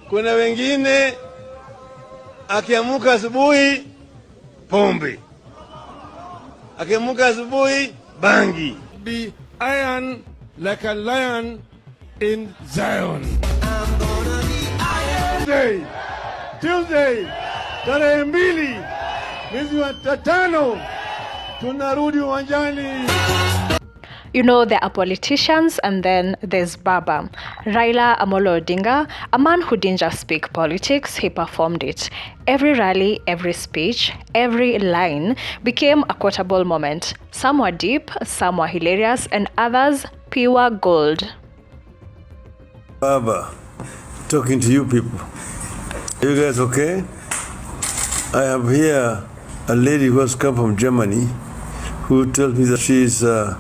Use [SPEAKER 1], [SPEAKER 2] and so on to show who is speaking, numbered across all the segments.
[SPEAKER 1] Kuna wengine akiamuka asubuhi pombe, akiamuka asubuhi bangi.
[SPEAKER 2] Be iron like a lion in Zion. Tuesday, tarehe 2 mwezi wa 5 tunarudi uwanjani.
[SPEAKER 3] You know, there are politicians and then there's Baba Raila Odinga, a man who didn't just speak politics, he performed it. Every rally, every speech, every line became a quotable moment. Some were deep, some were hilarious, and others pure gold.
[SPEAKER 1] Baba, talking to you people. You guys okay? I have here a lady who has come from Germany who tells me that she's a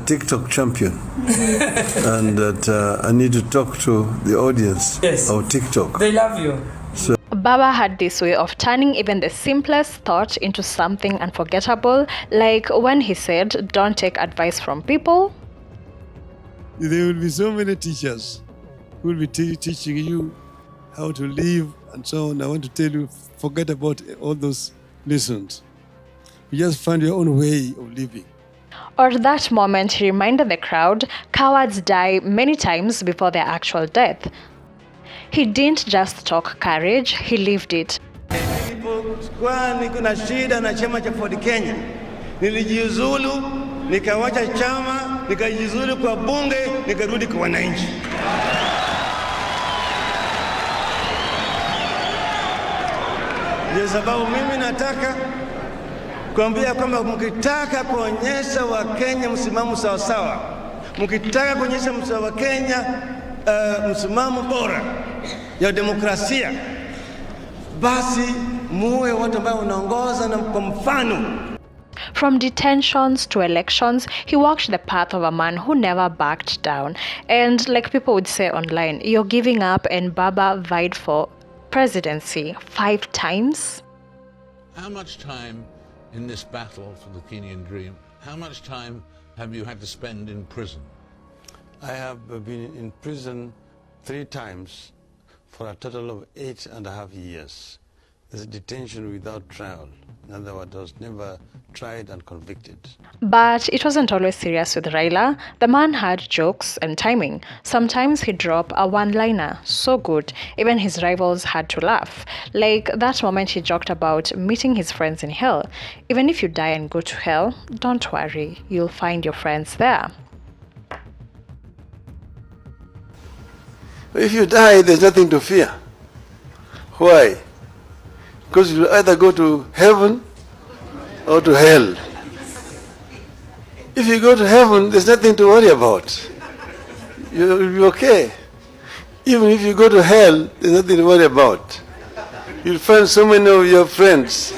[SPEAKER 1] TikTok champion and that I need to talk to the audience of TikTok.
[SPEAKER 4] They love you.
[SPEAKER 1] So
[SPEAKER 3] Baba had this way of turning even the simplest thought into something unforgettable, like when he said, "Don't take advice from people."
[SPEAKER 2] There will be so many teachers who will be teaching you how to live and so on. I want to tell you, forget about all those lessons. You just find your own way of living.
[SPEAKER 3] Or that moment he reminded the crowd, cowards die many times before their actual death. He didn't just talk courage, he lived it.
[SPEAKER 1] Nilipokuwa niko na shida na chama cha Ford Kenya, nilijiuzulu, nikawacha chama, nikajiuzulu kwa bunge, nikarudi kwa wananchi. Ndio sababu mimi nataka kuambia kwamba mkitaka kuonyesha Wakenya msimamo sawa sawa, mkitaka kuonyesha Wakenya msimamo bora ya demokrasia, basi muwe watu ambao unaongoza na kwa mfano.
[SPEAKER 3] From detentions to elections, he walked the path of a man who never backed down. And like people would say online, you're giving up, and Baba vied for presidency 5 times.
[SPEAKER 5] How much time in this battle for the Kenyan dream, how much time have you had to spend in prison?
[SPEAKER 6] I have been in prison 3 times for a total of 8.5 years. There's a detention without trial. In other words, I was never tried and convicted.
[SPEAKER 3] But it wasn't always serious with Raila. The man had jokes and timing. Sometimes he'd drop a one-liner so good, even his rivals had to laugh. Like that moment he joked about meeting his friends in hell. Even if you die and go to hell, don't worry, you'll find your friends there.
[SPEAKER 1] If you die, there's nothing to fear. Why? Because you'll either go to heaven or to hell. If you go to heaven, there's nothing to worry about. You'll be okay. Even if you go to hell, there's nothing to worry about. You'll find so many of your friends.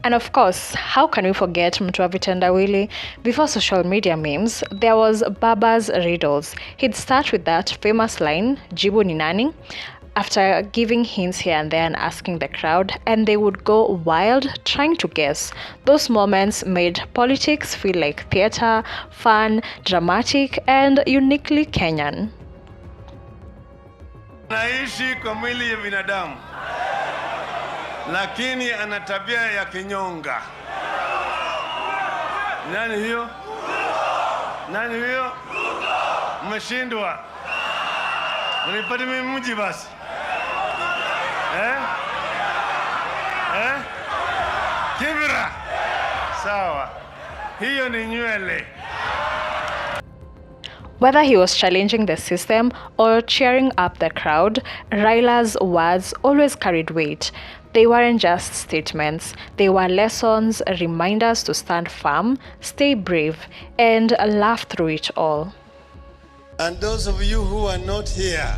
[SPEAKER 3] And of course, how can we forget Vitendawili? Before social media memes, there was Baba's riddles. He'd start with that famous line, "Jibu ni nani?" After giving hints here and there and asking the crowd, and they would go wild trying to guess. Those moments made politics feel like theater, fun, dramatic, and uniquely Kenyan.
[SPEAKER 1] Anaishi kwa mwili ya binadamu, lakini ana tabia ya kinyonga. Nani hiyo? Nani hiyo? Mmeshindwa. Unipate mimi mji basi. Kibra. Sawa. Hiyo ni nywele.
[SPEAKER 3] Whether he was challenging the system or cheering up the crowd, Raila's words always carried weight. They weren't just statements, they were lessons, reminders to stand firm, stay brave, and laugh through it all.
[SPEAKER 1] And those of you who are not here,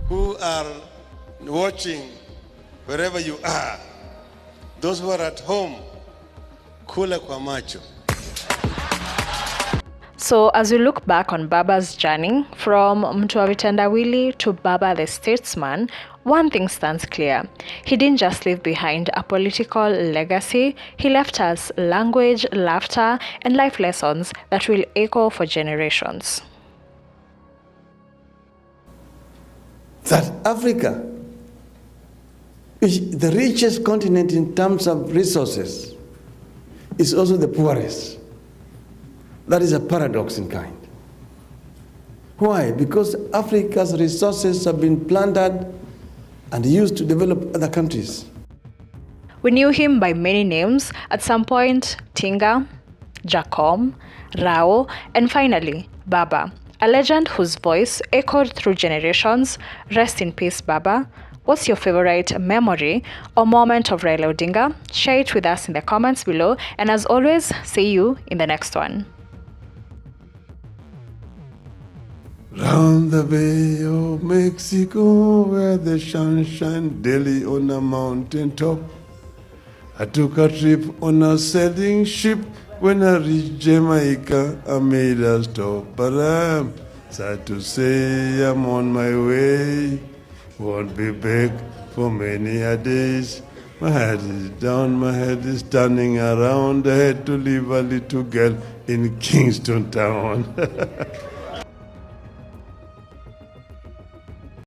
[SPEAKER 1] who are watching wherever you are, those who are at home, kula kwa macho.
[SPEAKER 3] So as we look back on Baba's journey from Vitendawili to Baba the statesman, one thing stands clear. He didn't just leave behind a political legacy, he left us language, laughter, and life lessons that will echo for generations.
[SPEAKER 1] that Africa, the richest continent in terms of resources, is also the poorest. That is a paradox in kind. Why? Because Africa's resources have been plundered and used to develop other countries.
[SPEAKER 3] We knew him by many names, at some point Tinga, Jacom, Rao, and finally Baba, a legend whose voice echoed through generations. Rest in peace, Baba. What's your favorite memory or moment of Raila Odinga? Share it with us in the comments below, and as always, see you in the next one.
[SPEAKER 1] Round the Bay of Mexico, where the sun shines daily on a mountain top, I took a trip on a sailing ship. When I reached Jamaica, I made a stop. But I'm sad to say I'm on my way. Won't be back for many a days. My head is down, my head is turning around. I had to leave a little girl in Kingston town.